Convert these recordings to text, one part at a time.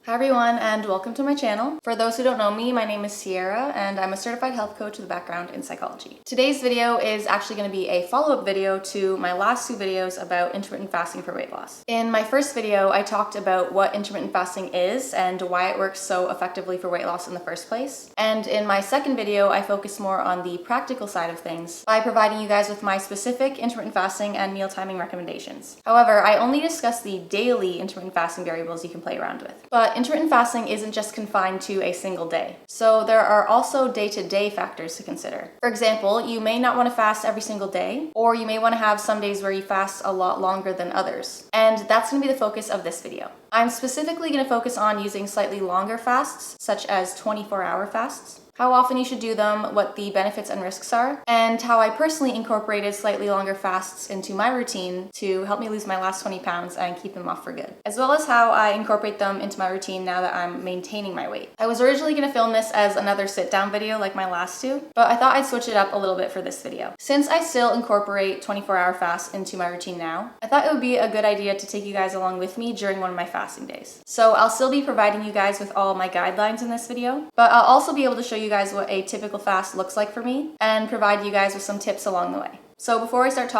Hi everyone, and welcome to my channel. For those who don't know me, my name is Sierra and I'm a certified health coach with a background in psychology. Today's video is actually going to be a follow-up video to my last two videos about intermittent fasting for weight loss. In my first video, I talked about what intermittent fasting is and why it works so effectively for weight loss in the first place. And in my second video, I focused more on the practical side of things by providing you guys with my specific intermittent fasting and meal timing recommendations. However, I only discussed the daily intermittent fasting variables you can play around with. But intermittent fasting isn't just confined to a single day. So there are also day-to-day factors to consider. For example, you may not want to fast every single day, or you may want to have some days where you fast a lot longer than others. And that's going to be the focus of this video. I'm specifically going to focus on using slightly longer fasts, such as 24-hour fasts, how often you should do them, what the benefits and risks are, and how I personally incorporated slightly longer fasts into my routine to help me lose my last 20 pounds and keep them off for good, as well as how I incorporate them into my routine now that I'm maintaining my weight. I was originally going to film this as another sit-down video like my last two, but I thought I'd switch it up a little bit for this video. Since I still incorporate 24-hour fasts into my routine now, I thought it would be a good idea to take you guys along with me during one of my fasting days. So I'll still be providing you guys with all my guidelines in this video, but I'll also be able to show you guys what a typical fast looks like for me and provide you guys with some tips along the way. So before I start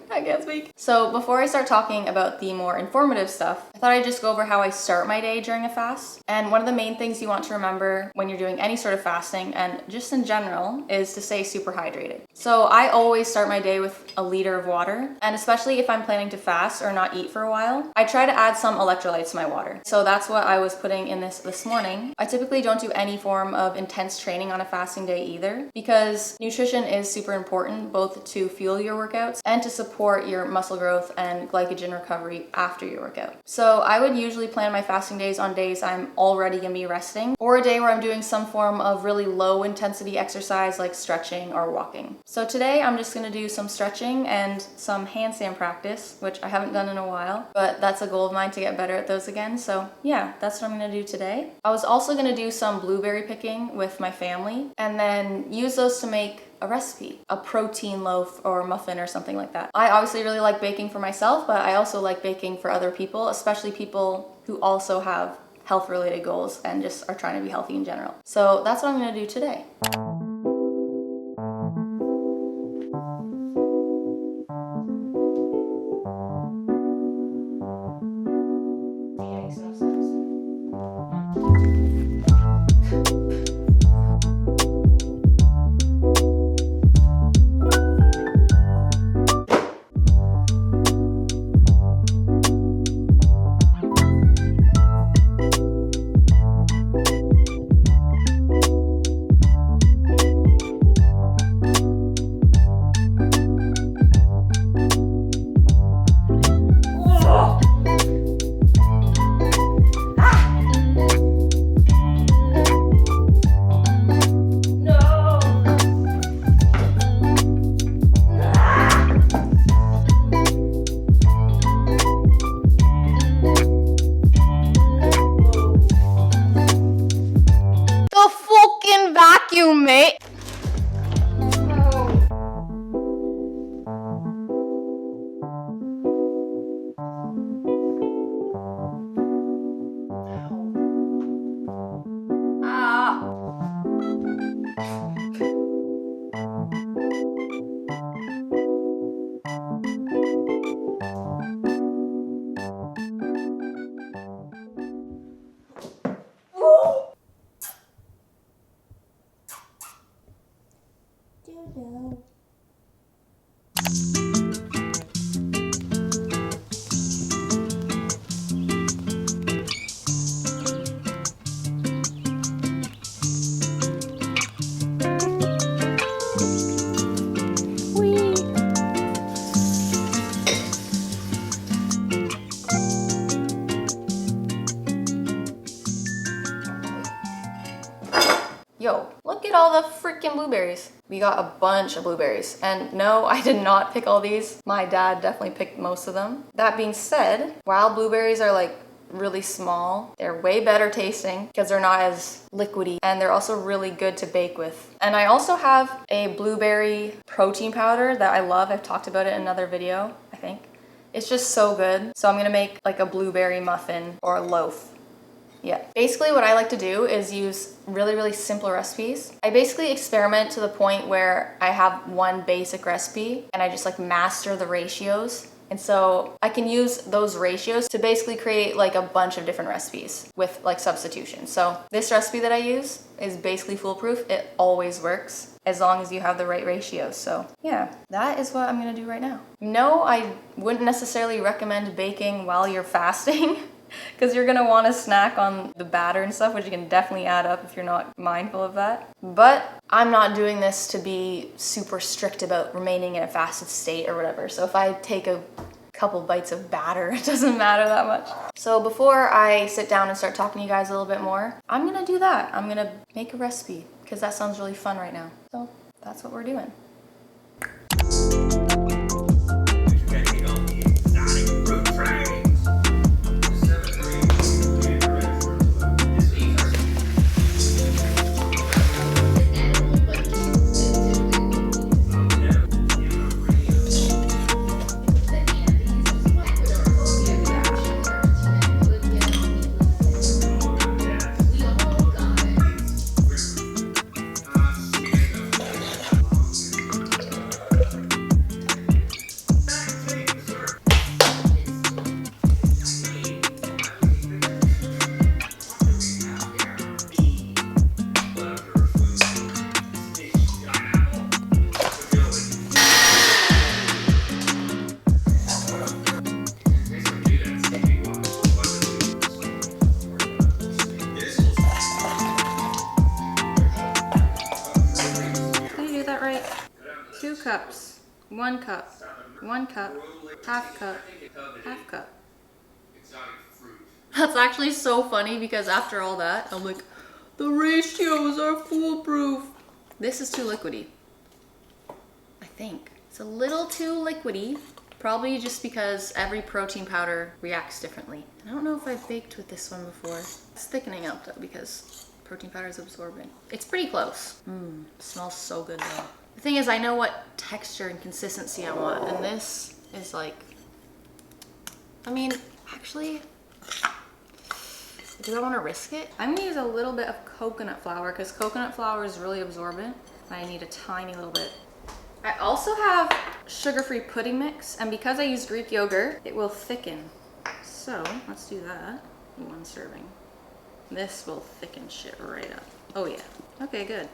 I can't speak. So before I start talking about the more informative stuff, I thought I'd just go over how I start my day during a fast. And one of the main things you want to remember when you're doing any sort of fasting, and just in general, is to stay super hydrated. So I always start my day with a liter of water, and especially if I'm planning to fast or not eat for a while, I try to add some electrolytes to my water. So that's what I was putting in this morning. I typically don't do any form of intense training on a fasting day either, because nutrition is super important both to fuel your workouts and to support your muscle growth and glycogen recovery after your workout. So I would usually plan my fasting days on days I'm already gonna be resting, or a day where I'm doing some form of really low intensity exercise like stretching or walking. So today I'm just gonna do some stretching and some handstand practice, which I haven't done in a while, but that's a goal of mine to get better at those again. So yeah, that's what I'm gonna do today. I was also gonna do some blueberry picking with my family and then use those to make a recipe, a protein loaf or muffin or something like that. I obviously really like baking for myself, but I also like baking for other people, especially people who also have health related goals and just are trying to be healthy in general. So that's what I'm gonna do today. Mate. Yo, look at all the freaking blueberries. We got a bunch of blueberries. And no, I did not pick all these. My dad definitely picked most of them. That being said, wild blueberries are like really small. They're way better tasting because they're not as liquidy, and they're also really good to bake with. And I also have a blueberry protein powder that I love. I've talked about it in another video, I think. It's just so good. So I'm gonna make like a blueberry muffin or a loaf. Yeah. Basically what I like to do is use really simple recipes. I basically experiment to the point where I have one basic recipe and I just like master the ratios. And so I can use those ratios to basically create like a bunch of different recipes with like substitution. So this recipe that I use is basically foolproof. It always works as long as you have the right ratios. So yeah, that is what I'm gonna do right now. No, I wouldn't necessarily recommend baking while you're fasting. Because you're gonna want to snack on the batter and stuff, which you can definitely add up if you're not mindful of that. But I'm not doing this to be super strict about remaining in a fasted state or whatever. So if I take a couple bites of batter, it doesn't matter that much. So before I sit down and start talking to you guys a little bit more, I'm gonna do that. I'm gonna make a recipe because that sounds really fun right now. So that's what we're doing. Right? 2 cups, 1 cup, 1 cup, half cup, half cup. That's actually so funny because after all that, I'm like, the ratios are foolproof. This is too liquidy. I think. It's a little too liquidy. Probably just because every protein powder reacts differently. I don't know if I've baked with this one before. It's thickening up though because protein powder is absorbent. It's pretty close. Smells so good though. The thing is, I know what texture and consistency I want, and this is like, I mean, actually, do I want to risk it? I'm gonna use a little bit of coconut flour because coconut flour is really absorbent. I need a tiny little bit. I also have sugar-free pudding mix, and because I use Greek yogurt, it will thicken. So let's do that. 1 serving. This will thicken shit right up. Oh yeah. Okay, good.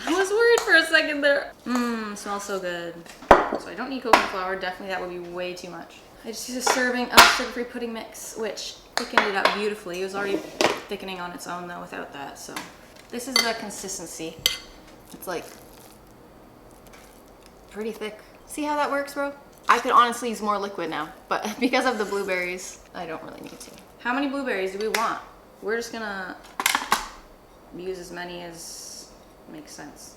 I was worried for a second there. Smells so good. So I don't need coconut flour. Definitely that would be way too much. I just used a serving of sugar-free pudding mix, which thickened it up beautifully. It was already thickening on its own though without that. So this is the consistency. It's like pretty thick. See how that works, bro? I could honestly use more liquid now, but because of the blueberries, I don't really need to. How many blueberries do we want? We're just gonna use as many as makes sense.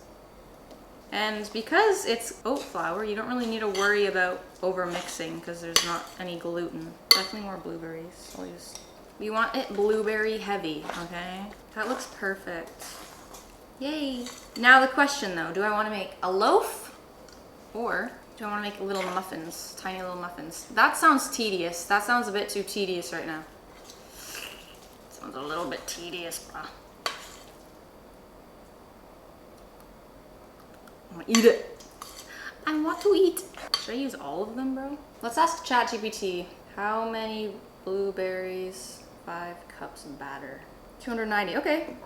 And because it's oat flour, you don't really need to worry about over mixing because there's not any gluten. Definitely more blueberries. We want it blueberry heavy, okay? That looks perfect. Yay. Now the question though, do I want to make a loaf or do I want to make little muffins, tiny little muffins? That sounds tedious. That sounds a bit too tedious right now. Sounds a little bit tedious, bruh. I want to eat it. I want to eat. Should I use all of them, bro? Let's ask ChatGPT. How many blueberries? 5 cups of batter. 290. Okay.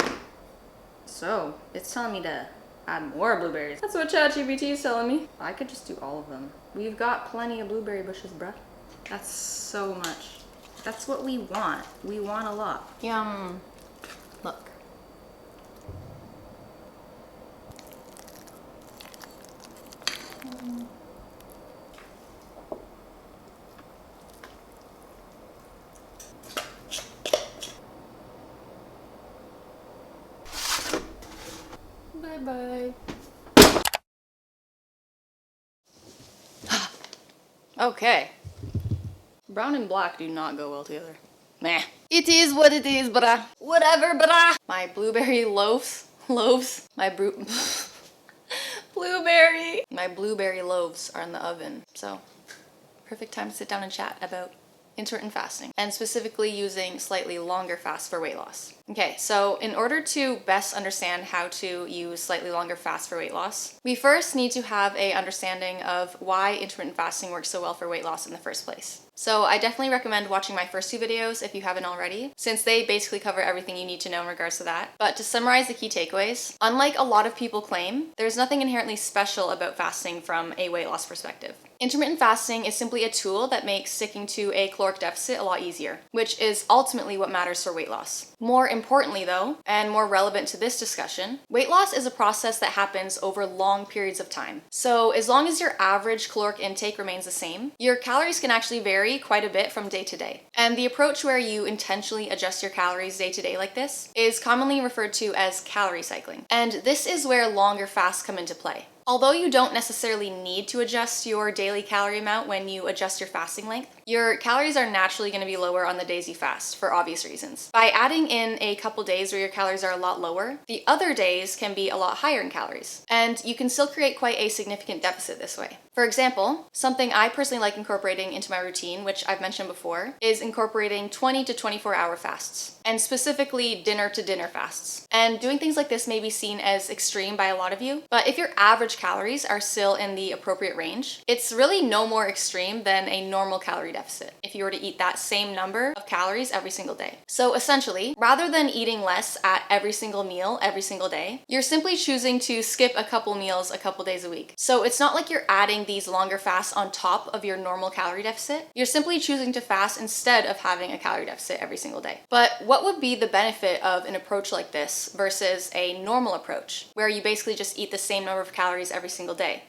So it's telling me to add more blueberries. That's what ChatGPT is telling me. I could just do all of them. We've got plenty of blueberry bushes, bruh. That's so much. That's what we want. We want a lot. Yum. Look. Bye-bye. Okay. Brown and black do not go well together. Meh. It is what it is, brah. Whatever, brah. My blueberry loaves. My blueberry loaves are in the oven. So perfect time to sit down and chat about intermittent fasting, and specifically using slightly longer fasts for weight loss. Okay, so in order to best understand how to use slightly longer fasts for weight loss, we first need to have an understanding of why intermittent fasting works so well for weight loss in the first place. So I definitely recommend watching my first two videos if you haven't already, since they basically cover everything you need to know in regards to that. But to summarize the key takeaways, unlike a lot of people claim, there's nothing inherently special about fasting from a weight loss perspective. Intermittent fasting is simply a tool that makes sticking to a caloric deficit a lot easier, which is ultimately what matters for weight loss. More importantly though, and more relevant to this discussion, weight loss is a process that happens over long periods of time. So as long as your average caloric intake remains the same, your calories can actually vary quite a bit from day to day. And the approach where you intentionally adjust your calories day to day like this is commonly referred to as calorie cycling. And this is where longer fasts come into play. Although you don't necessarily need to adjust your daily calorie amount when you adjust your fasting length, your calories are naturally going to be lower on the days you fast for obvious reasons. By adding in a couple days where your calories are a lot lower, the other days can be a lot higher in calories, and you can still create quite a significant deficit this way. For example, something I personally like incorporating into my routine, which I've mentioned before, is incorporating 20 to 24-hour fasts, and specifically dinner to dinner fasts. And doing things like this may be seen as extreme by a lot of you, but if your average calories are still in the appropriate range, it's really no more extreme than a normal calorie deficit if you were to eat that same number of calories every single day. So essentially, rather than eating less at every single meal every single day, you're simply choosing to skip a couple meals a couple days a week. So it's not like you're adding these longer fasts on top of your normal calorie deficit. You're simply choosing to fast instead of having a calorie deficit every single day. But what would be the benefit of an approach like this versus a normal approach, where you basically just eat the same number of calories every single day?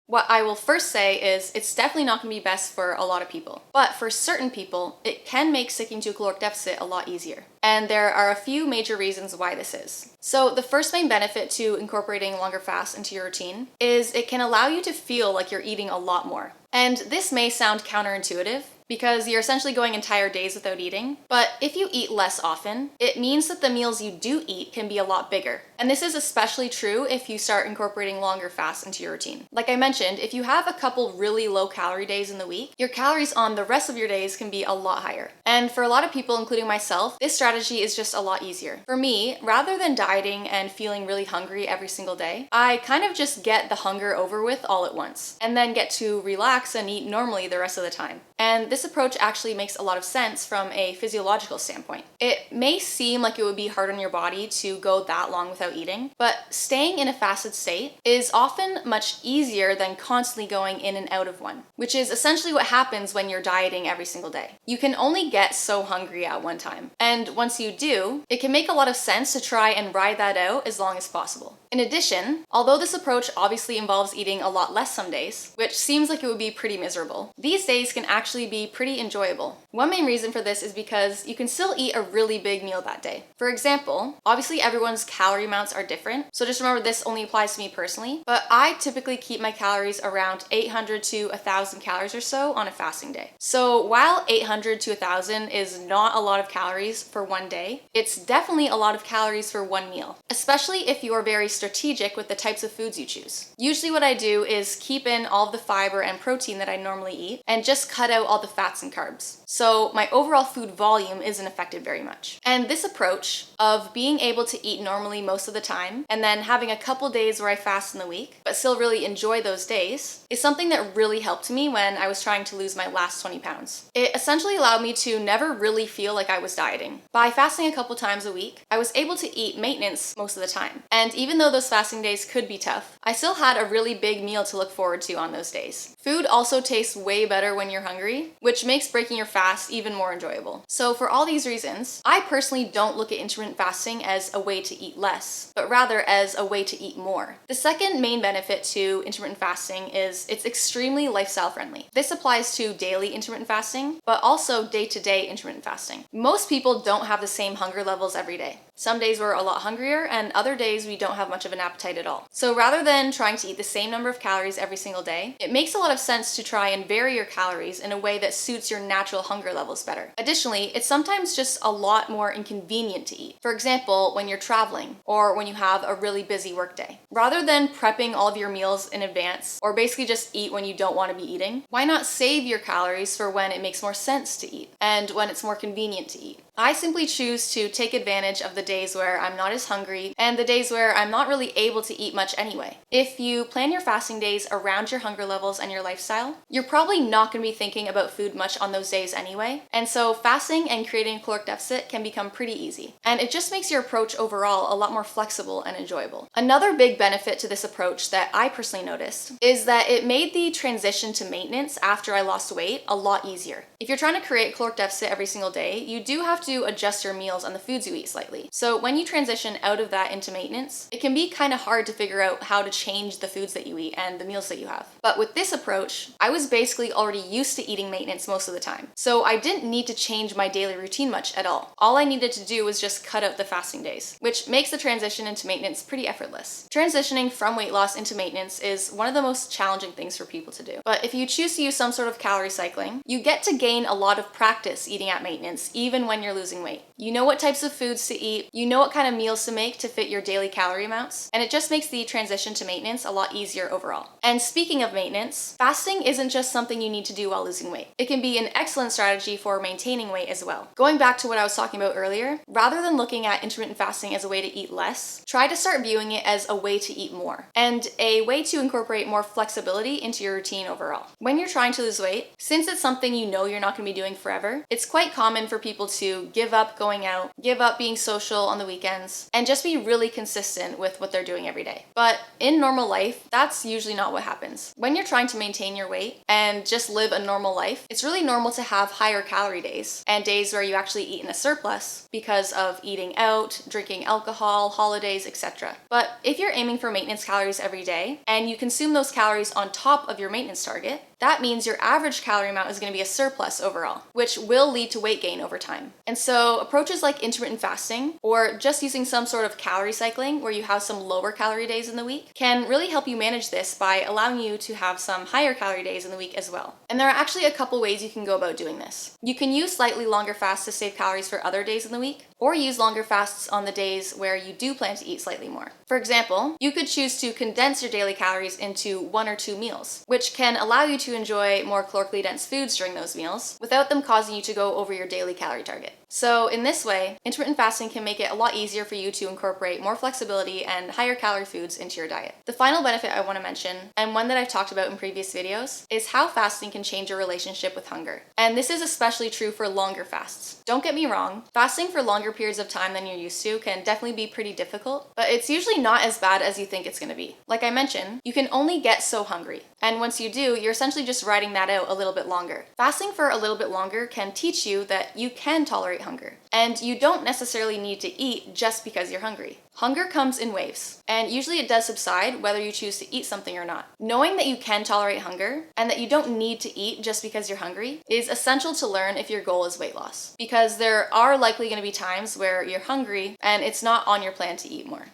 What I will first say is it's definitely not going to be best for a lot of people, but for certain people, it can make sticking to a caloric deficit a lot easier. And there are a few major reasons why this is. So the first main benefit to incorporating longer fasts into your routine is it can allow you to feel like you're eating a lot more. And this may sound counterintuitive, because you're essentially going entire days without eating. But if you eat less often, it means that the meals you do eat can be a lot bigger. And this is especially true if you start incorporating longer fasts into your routine. Like I mentioned, if you have a couple really low calorie days in the week, your calories on the rest of your days can be a lot higher. And for a lot of people, including myself, this strategy is just a lot easier. For me, rather than dieting and feeling really hungry every single day, I kind of just get the hunger over with all at once, and then get to relax and eat normally the rest of the time. And this approach actually makes a lot of sense from a physiological standpoint. It may seem like it would be hard on your body to go that long without eating, but staying in a fasted state is often much easier than constantly going in and out of one, which is essentially what happens when you're dieting every single day. You can only get so hungry at one time, and once you do, it can make a lot of sense to try and ride that out as long as possible. In addition, although this approach obviously involves eating a lot less some days, which seems like it would be pretty miserable, these days can actually be pretty enjoyable. One main reason for this is because you can still eat a really big meal that day. For example, obviously everyone's calorie amounts are different, so just remember this only applies to me personally, but I typically keep my calories around 800 to 1,000 calories or so on a fasting day. So while 800 to 1,000 is not a lot of calories for one day, it's definitely a lot of calories for one meal, especially if you are very strategic with the types of foods you choose. Usually what I do is keep in all of the fiber and protein that I normally eat and just cut out all the fats and carbs. So my overall food volume isn't affected very much. And this approach of being able to eat normally most of the time and then having a couple days where I fast in the week, but still really enjoy those days, is something that really helped me when I was trying to lose my last 20 pounds. It essentially allowed me to never really feel like I was dieting. By fasting a couple times a week, I was able to eat maintenance most of the time. And even though those fasting days could be tough, I still had a really big meal to look forward to on those days. Food also tastes way better when you're hungry, which makes breaking your fast even more enjoyable. So for all these reasons, I personally don't look at intermittent fasting as a way to eat less, but rather as a way to eat more. The second main benefit to intermittent fasting is it's extremely lifestyle friendly. This applies to daily intermittent fasting, but also day-to-day intermittent fasting. Most people don't have the same hunger levels every day. Some days we're a lot hungrier, and other days we don't have much of an appetite at all. So rather than trying to eat the same number of calories every single day, it makes a lot of sense to try and vary your calories in in a way that suits your natural hunger levels better. Additionally, it's sometimes just a lot more inconvenient to eat. For example, when you're traveling or when you have a really busy workday. Rather than prepping all of your meals in advance or basically just eat when you don't want to be eating, why not save your calories for when it makes more sense to eat and when it's more convenient to eat? I simply choose to take advantage of the days where I'm not as hungry and the days where I'm not really able to eat much anyway. If you plan your fasting days around your hunger levels and your lifestyle, you're probably not going to be thinking about food much on those days anyway. And so fasting and creating a caloric deficit can become pretty easy. And it just makes your approach overall a lot more flexible and enjoyable. Another big benefit to this approach that I personally noticed is that it made the transition to maintenance after I lost weight a lot easier. If you're trying to create a caloric deficit every single day, you do have to adjust your meals and the foods you eat slightly. So when you transition out of that into maintenance, it can be kind of hard to figure out how to change the foods that you eat and the meals that you have. But with this approach, I was basically already used to eating maintenance most of the time. So I didn't need to change my daily routine much at all. All I needed to do was just cut out the fasting days, which makes the transition into maintenance pretty effortless. Transitioning from weight loss into maintenance is one of the most challenging things for people to do. But if you choose to use some sort of calorie cycling, you get to gain a lot of practice eating at maintenance, even when you're losing weight. You know what types of foods to eat, you know what kind of meals to make to fit your daily calorie amounts, and it just makes the transition to maintenance a lot easier overall. And speaking of maintenance, fasting isn't just something you need to do while losing weight. It can be an excellent strategy for maintaining weight as well. Going back to what I was talking about earlier, rather than looking at intermittent fasting as a way to eat less, try to start viewing it as a way to eat more, and a way to incorporate more flexibility into your routine overall. When you're trying to lose weight, since it's something you know you're not going to be doing forever, it's quite common for people to give up going out, give up being social on the weekends, and just be really consistent with what they're doing every day. But in normal life, that's usually not what happens. When you're trying to maintain your weight and just live a normal life, it's really normal to have higher calorie days and days where you actually eat in a surplus because of eating out, drinking alcohol, holidays, etc. But if you're aiming for maintenance calories every day and you consume those calories on top of your maintenance target, that means your average calorie amount is going to be a surplus overall, which will lead to weight gain over time. And so approaches like intermittent fasting or just using some sort of calorie cycling where you have some lower calorie days in the week can really help you manage this by allowing you to have some higher calorie days in the week as well. And there are actually a couple ways you can go about doing this. You can use slightly longer fasts to save calories for other days in the week, or use longer fasts on the days where you do plan to eat slightly more. For example, you could choose to condense your daily calories into 1 or 2 meals, which can allow you to enjoy more calorically dense foods during those meals without them causing you to go over your daily calorie target. So in this way, intermittent fasting can make it a lot easier for you to incorporate more flexibility and higher calorie foods into your diet. The final benefit I want to mention, and one that I've talked about in previous videos, is how fasting can change your relationship with hunger. And this is especially true for longer fasts. Don't get me wrong, fasting for longer periods of time than you're used to can definitely be pretty difficult, but it's usually not as bad as you think it's going to be. Like I mentioned, you can only get so hungry. And once you do, you're essentially just riding that out a little bit longer. Fasting for a little bit longer can teach you that you can tolerate hunger. And you don't necessarily need to eat just because you're hungry. Hunger comes in waves, and usually it does subside whether you choose to eat something or not. Knowing that you can tolerate hunger and that you don't need to eat just because you're hungry is essential to learn if your goal is weight loss, because there are likely going to be times where you're hungry and it's not on your plan to eat more.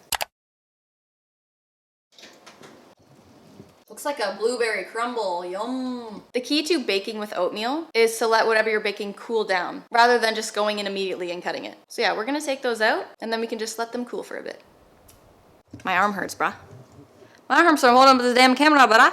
Looks like a blueberry crumble, yum. The key to baking with oatmeal is to let whatever you're baking cool down, rather than just going in immediately and cutting it. So yeah, we're gonna take those out, and then we can just let them cool for a bit. My arm hurts, brah. My arm hurts from holding up this damn camera, brah.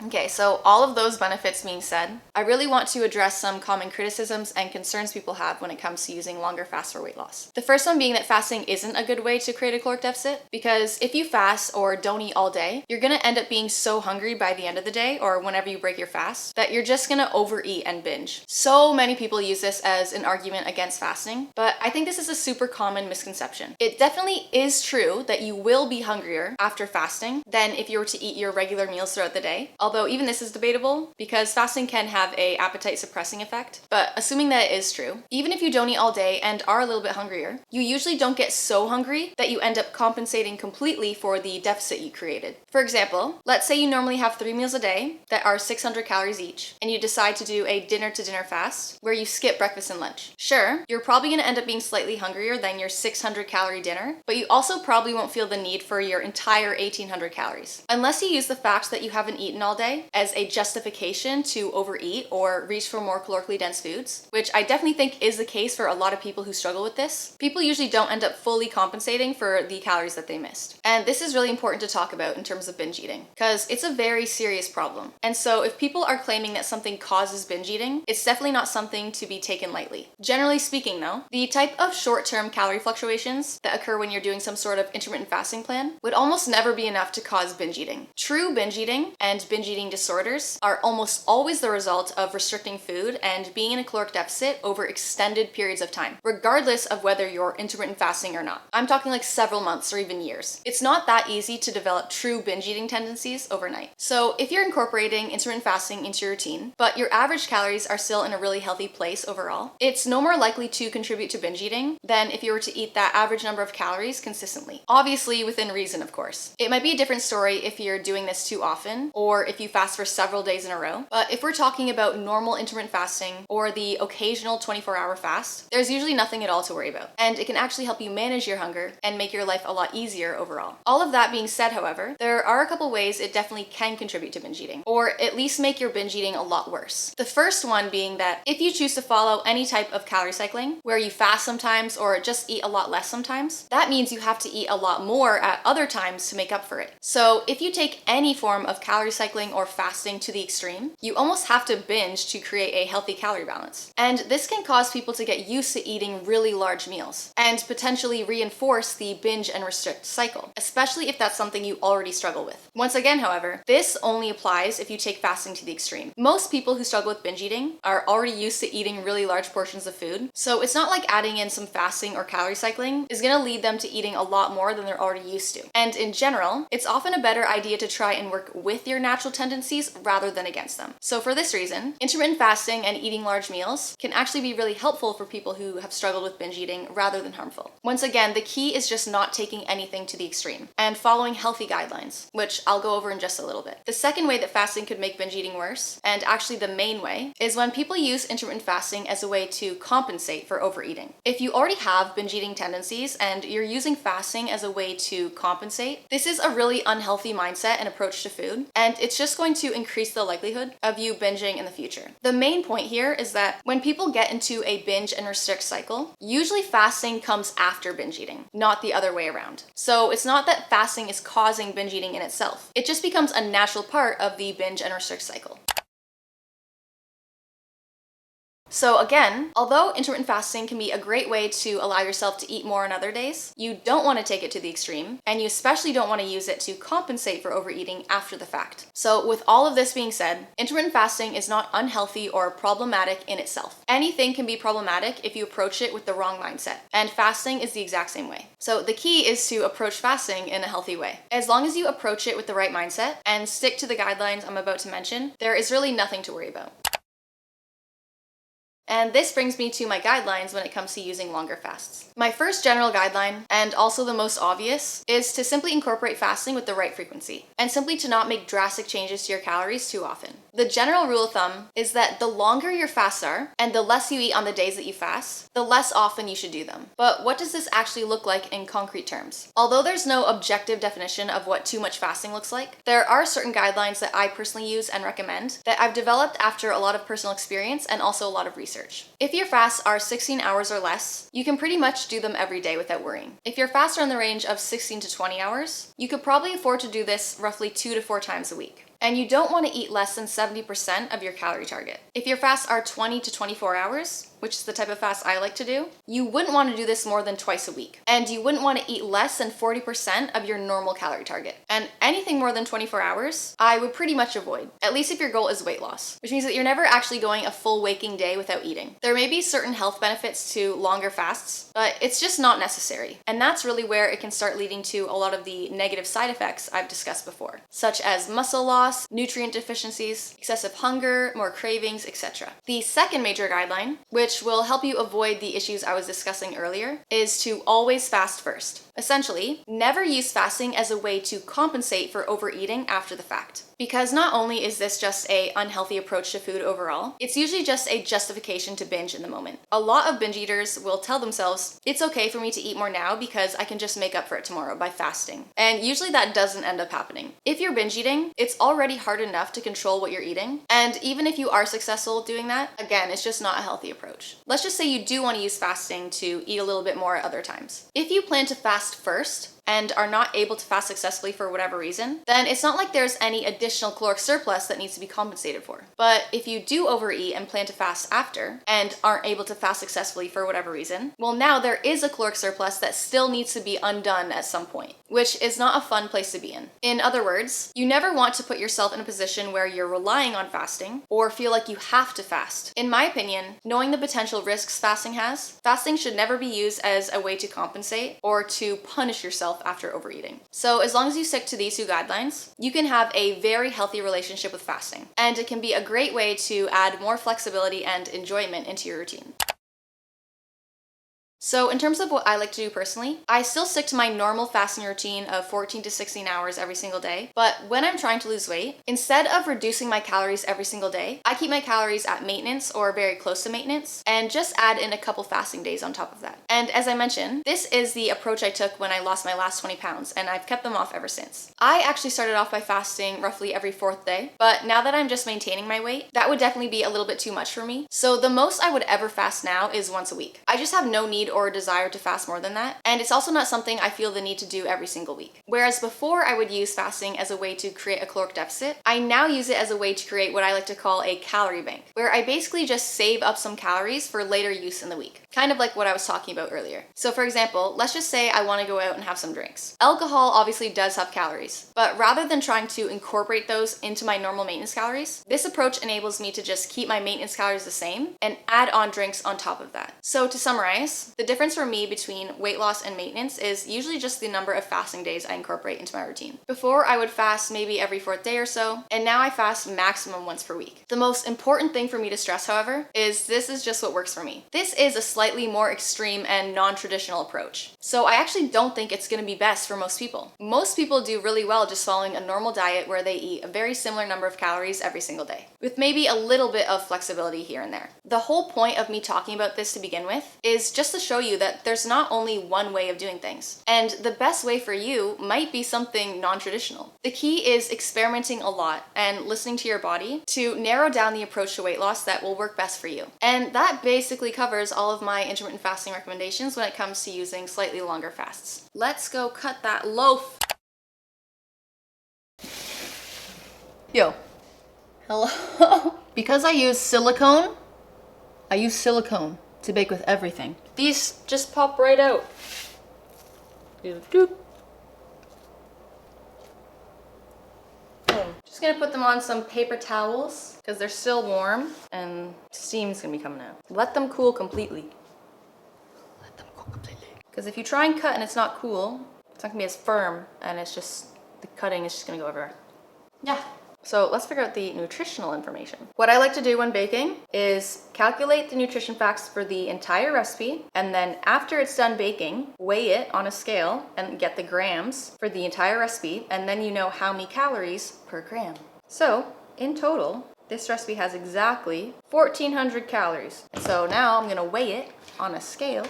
Okay, so all of those benefits being said, I really want to address some common criticisms and concerns people have when it comes to using longer fasts for weight loss. The first one being that fasting isn't a good way to create a caloric deficit, because if you fast or don't eat all day, you're gonna end up being so hungry by the end of the day or whenever you break your fast that you're just gonna overeat and binge. So many people use this as an argument against fasting, but I think this is a super common misconception. It definitely is true that you will be hungrier after fasting than if you were to eat your regular meals throughout the day, albeit although even this is debatable because fasting can have an appetite suppressing effect. But assuming that it is true, even if you don't eat all day and are a little bit hungrier, you usually don't get so hungry that you end up compensating completely for the deficit you created. For example, let's say you normally have 3 meals a day that are 600 calories each, and you decide to do a dinner to dinner fast where you skip breakfast and lunch. Sure, you're probably going to end up being slightly hungrier than your 600 calorie dinner, but you also probably won't feel the need for your entire 1800 calories. Unless you use the fact that you haven't eaten all day as a justification to overeat or reach for more calorically dense foods, which I definitely think is the case for a lot of people who struggle with this. People usually don't end up fully compensating for the calories that they missed. And this is really important to talk about in terms of binge eating, because it's a very serious problem. And so if people are claiming that something causes binge eating, it's definitely not something to be taken lightly. Generally speaking though, the type of short-term calorie fluctuations that occur when you're doing some sort of intermittent fasting plan would almost never be enough to cause binge eating. True binge eating and binge eating disorders are almost always the result of restricting food and being in a caloric deficit over extended periods of time, regardless of whether you're intermittent fasting or not. I'm talking like several months or even years. It's not that easy to develop true binge eating tendencies overnight. So if you're incorporating intermittent fasting into your routine, but your average calories are still in a really healthy place overall, it's no more likely to contribute to binge eating than if you were to eat that average number of calories consistently. Obviously within reason, of course. It might be a different story if you're doing this too often or if you fast for several days in a row. But if we're talking about normal intermittent fasting or the occasional 24-hour fast, there's usually nothing at all to worry about. And it can actually help you manage your hunger and make your life a lot easier overall. All of that being said, however, there are a couple ways it definitely can contribute to binge eating, or at least make your binge eating a lot worse. The first one being that if you choose to follow any type of calorie cycling, where you fast sometimes or just eat a lot less sometimes, that means you have to eat a lot more at other times to make up for it. So if you take any form of calorie cycling or fasting to the extreme, you almost have to binge to create a healthy calorie balance. And this can cause people to get used to eating really large meals and potentially reinforce the binge and restrict cycle, especially if that's something you already struggle with. Once again, however, this only applies if you take fasting to the extreme. Most people who struggle with binge eating are already used to eating really large portions of food, so it's not like adding in some fasting or calorie cycling is going to lead them to eating a lot more than they're already used to. And in general, it's often a better idea to try and work with your natural tendencies rather than against them. So for this reason, intermittent fasting and eating large meals can actually be really helpful for people who have struggled with binge eating rather than harmful. Once again, the key is just not taking anything to the extreme and following healthy guidelines, which I'll go over in just a little bit. The second way that fasting could make binge eating worse, and actually the main way, is when people use intermittent fasting as a way to compensate for overeating. If you already have binge eating tendencies and you're using fasting as a way to compensate, this is a really unhealthy mindset and approach to food, and it's just going to increase the likelihood of you binging in the future. The main point here is that when people get into a binge and restrict cycle, usually fasting comes after binge eating, not the other way around. So it's not that fasting is causing binge eating in itself. It just becomes a natural part of the binge and restrict cycle. So again, although intermittent fasting can be a great way to allow yourself to eat more on other days, you don't want to take it to the extreme, and you especially don't want to use it to compensate for overeating after the fact. So with all of this being said, intermittent fasting is not unhealthy or problematic in itself. Anything can be problematic if you approach it with the wrong mindset, and fasting is the exact same way. So the key is to approach fasting in a healthy way. As long as you approach it with the right mindset and stick to the guidelines I'm about to mention, there is really nothing to worry about. And this brings me to my guidelines when it comes to using longer fasts. My first general guideline, and also the most obvious, is to simply incorporate fasting with the right frequency, and simply to not make drastic changes to your calories too often. The general rule of thumb is that the longer your fasts are, and the less you eat on the days that you fast, the less often you should do them. But what does this actually look like in concrete terms? Although there's no objective definition of what too much fasting looks like, there are certain guidelines that I personally use and recommend that I've developed after a lot of personal experience and also a lot of research. If your fasts are 16 hours or less, you can pretty much do them every day without worrying. If your fasts are in the range of 16 to 20 hours, you could probably afford to do this roughly 2 to 4 times a week. And you don't want to eat less than 70% of your calorie target. If your fasts are 20 to 24 hours, which is the type of fast I like to do, you wouldn't want to do this more than twice a week. And you wouldn't want to eat less than 40% of your normal calorie target. And anything more than 24 hours, I would pretty much avoid, at least if your goal is weight loss, which means that you're never actually going a full waking day without eating. There may be certain health benefits to longer fasts, but it's just not necessary. And that's really where it can start leading to a lot of the negative side effects I've discussed before, such as muscle loss, nutrient deficiencies, excessive hunger, more cravings, etc. The second major guideline, which will help you avoid the issues I was discussing earlier, is to always fast first. Essentially, never use fasting as a way to compensate for overeating after the fact. Because not only is this just an unhealthy approach to food overall, it's usually just a justification to binge in the moment. A lot of binge eaters will tell themselves, it's okay for me to eat more now because I can just make up for it tomorrow by fasting. And usually that doesn't end up happening. If you're binge eating, it's already hard enough to control what you're eating. And even if you are successful doing that, again, it's just not a healthy approach. Let's just say you do want to use fasting to eat a little bit more at other times. If you plan to fast first, and are not able to fast successfully for whatever reason, then it's not like there's any additional caloric surplus that needs to be compensated for. But if you do overeat and plan to fast after, and aren't able to fast successfully for whatever reason, well, now there is a caloric surplus that still needs to be undone at some point, which is not a fun place to be in. In other words, you never want to put yourself in a position where you're relying on fasting or feel like you have to fast. In my opinion, knowing the potential risks fasting has, fasting should never be used as a way to compensate or to punish yourself after overeating. So as long as you stick to these two guidelines, you can have a very healthy relationship with fasting. And it can be a great way to add more flexibility and enjoyment into your routine. So in terms of what I like to do personally, I still stick to my normal fasting routine of 14 to 16 hours every single day. But when I'm trying to lose weight, instead of reducing my calories every single day, I keep my calories at maintenance or very close to maintenance and just add in a couple fasting days on top of that. And as I mentioned, this is the approach I took when I lost my last 20 pounds and I've kept them off ever since. I actually started off by fasting roughly every 4th day, but now that I'm just maintaining my weight, that would definitely be a little bit too much for me. So the most I would ever fast now is once a week. I just have no need or desire to fast more than that. And it's also not something I feel the need to do every single week. Whereas before I would use fasting as a way to create a caloric deficit, I now use it as a way to create what I like to call a calorie bank, where I basically just save up some calories for later use in the week. Kind of like what I was talking about earlier. So for example, let's just say I want to go out and have some drinks. Alcohol obviously does have calories, but rather than trying to incorporate those into my normal maintenance calories, this approach enables me to just keep my maintenance calories the same and add on drinks on top of that. So to summarize, the difference for me between weight loss and maintenance is usually just the number of fasting days I incorporate into my routine. Before, I would fast maybe every 4th day or so, and now I fast maximum once per week. The most important thing for me to stress, however, is this is just what works for me. This is a slightly more extreme and non-traditional approach. So I actually don't think it's going to be best for most people. Most people do really well just following a normal diet where they eat a very similar number of calories every single day, with maybe a little bit of flexibility here and there. The whole point of me talking about this to begin with is just to show you that there's not only one way of doing things, and the best way for you might be something non-traditional. The key is experimenting a lot and listening to your body to narrow down the approach to weight loss that will work best for you. And that basically covers all of my intermittent fasting recommendations when it comes to using slightly longer fasts. Let's go cut that loaf. Yo. Hello. Because I use silicone to bake with everything. These just pop right out. Doop. Just gonna put them on some paper towels because they're still warm and steam's gonna be coming out. Let them cool completely. Because if you try and cut and it's not cool, it's not gonna be as firm and it's just, the cutting is just gonna go everywhere. Yeah. So let's figure out the nutritional information. What I like to do when baking is calculate the nutrition facts for the entire recipe, and then after it's done baking, weigh it on a scale and get the grams for the entire recipe, and then you know how many calories per gram. So in total, this recipe has exactly 1,400 calories. So now I'm gonna weigh it on a scale.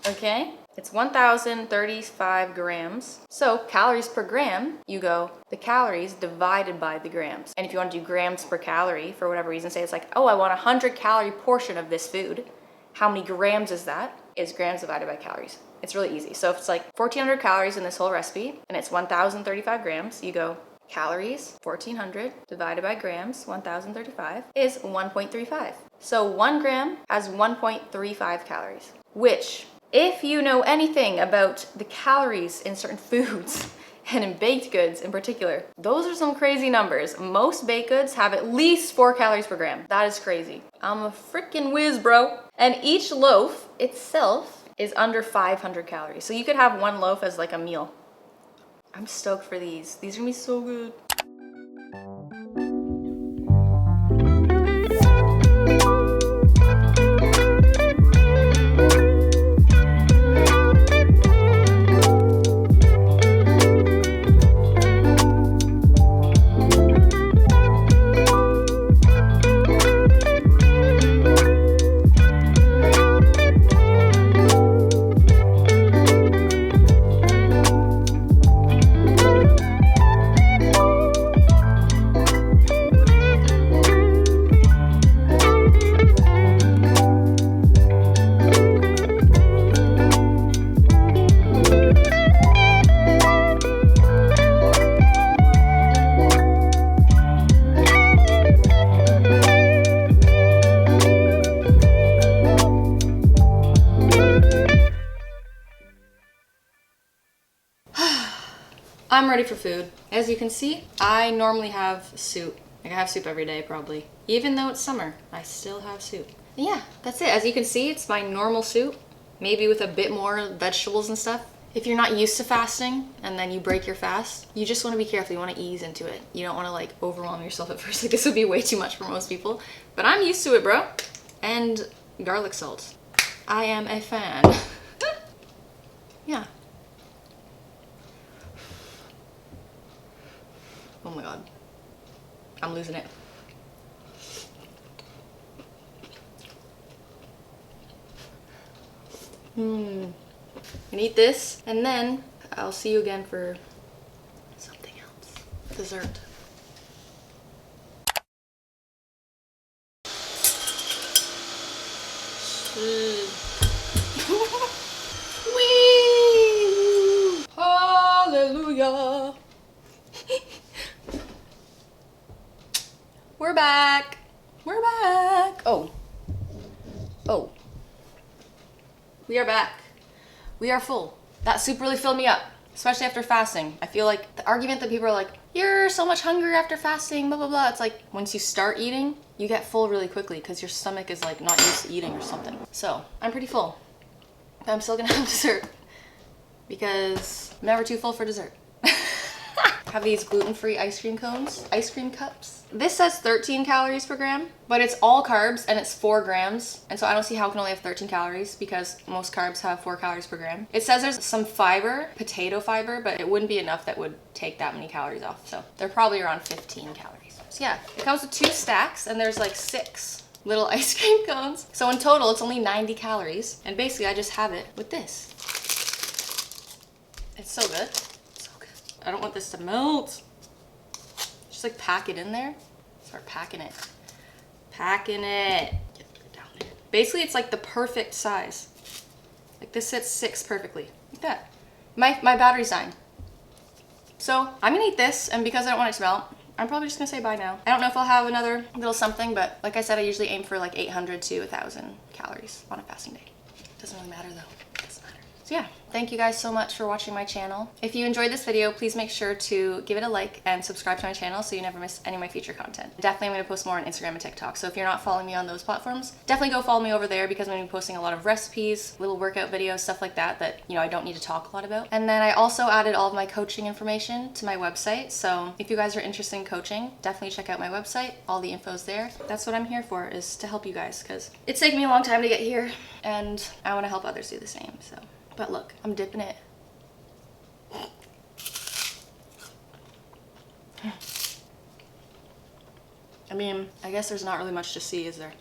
Okay, it's 1,035 grams. So calories per gram, you go the calories divided by the grams. And if you want to do grams per calorie, for whatever reason, say it's like, oh, I want 100 calorie portion of this food. How many grams is that? Is grams divided by calories. It's really easy. So if it's like 1,400 calories in this whole recipe and it's 1,035 grams, you go calories, 1400, divided by grams, 1035, is 1.35. So 1 gram has 1.35 calories, which, if you know anything about the calories in certain foods, and in baked goods in particular, those are some crazy numbers. Most baked goods have at least 4 calories per gram. That is crazy. I'm a freaking whiz, bro. And each loaf itself is under 500 calories. So you could have one loaf as like a meal. I'm stoked for these. These are gonna be so good. I'm ready for food. As you can see, I normally have soup. Like I have soup every day probably. Even though it's summer, I still have soup. And yeah, that's it. As you can see, it's my normal soup, maybe with a bit more vegetables and stuff. If you're not used to fasting and then you break your fast, you just want to be careful. You want to ease into it. You don't want to like overwhelm yourself at first. Like this would be way too much for most people, but I'm used to it, bro. And garlic salt. I am a fan. Yeah. Oh my god. I'm losing it. And eat this, and then I'll see you again for something else. Dessert. Wee! Hallelujah! We're back. We're back. Oh. We are back. We are full. That soup really filled me up, especially after fasting. I feel like the argument that people are like, you're so much hungrier after fasting, blah, blah, blah. It's like once you start eating, you get full really quickly because your stomach is like not used to eating or something. So I'm pretty full, but I'm still gonna have dessert because I'm never too full for dessert. Have these gluten-free ice cream cones, ice cream cups. This says 13 calories per gram, but it's all carbs and it's 4 grams. And so I don't see how it can only have 13 calories because most carbs have 4 calories per gram. It says there's some fiber, potato fiber, but it wouldn't be enough that would take that many calories off. So they're probably around 15 calories. So yeah, it comes with 2 stacks and there's like 6 little ice cream cones. So in total, it's only 90 calories. And basically I just have it with this. It's so good. I don't want this to melt. Just like pack it in there. Start packing it. Packing it. Get it down there. Basically, it's like the perfect size. Like this fits 6 perfectly. Like that. My battery's dying. So I'm gonna eat this, and because I don't want it to melt, I'm probably just gonna say bye now. I don't know if I'll have another little something, but like I said, I usually aim for like 800 to 1,000 calories on a fasting day. Doesn't really matter though. So yeah, thank you guys so much for watching my channel. If you enjoyed this video, please make sure to give it a like and subscribe to my channel so you never miss any of my future content. Definitely I'm going to post more on Instagram and TikTok, so if you're not following me on those platforms, definitely go follow me over there because I'm going to be posting a lot of recipes, little workout videos, stuff like that you know I don't need to talk a lot about. And then I also added all of my coaching information to my website, so if you guys are interested in coaching, definitely check out my website. All the info's there. That's what I'm here for, is to help you guys, because it's taken me a long time to get here and I want to help others do the same. So. But look, I'm dipping it. I mean, I guess there's not really much to see, is there?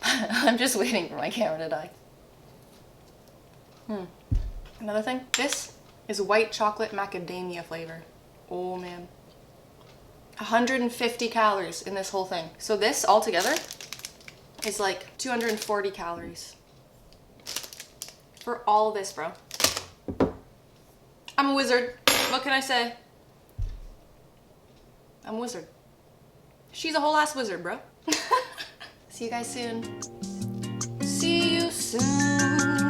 I'm just waiting for my camera to die. Another thing, this is white chocolate macadamia flavor. Oh man. 150 calories in this whole thing. So this all together is like 240 calories. For all of this, bro. I'm a wizard. What can I say? I'm a wizard. She's a whole ass wizard, bro. See you guys soon. See you soon.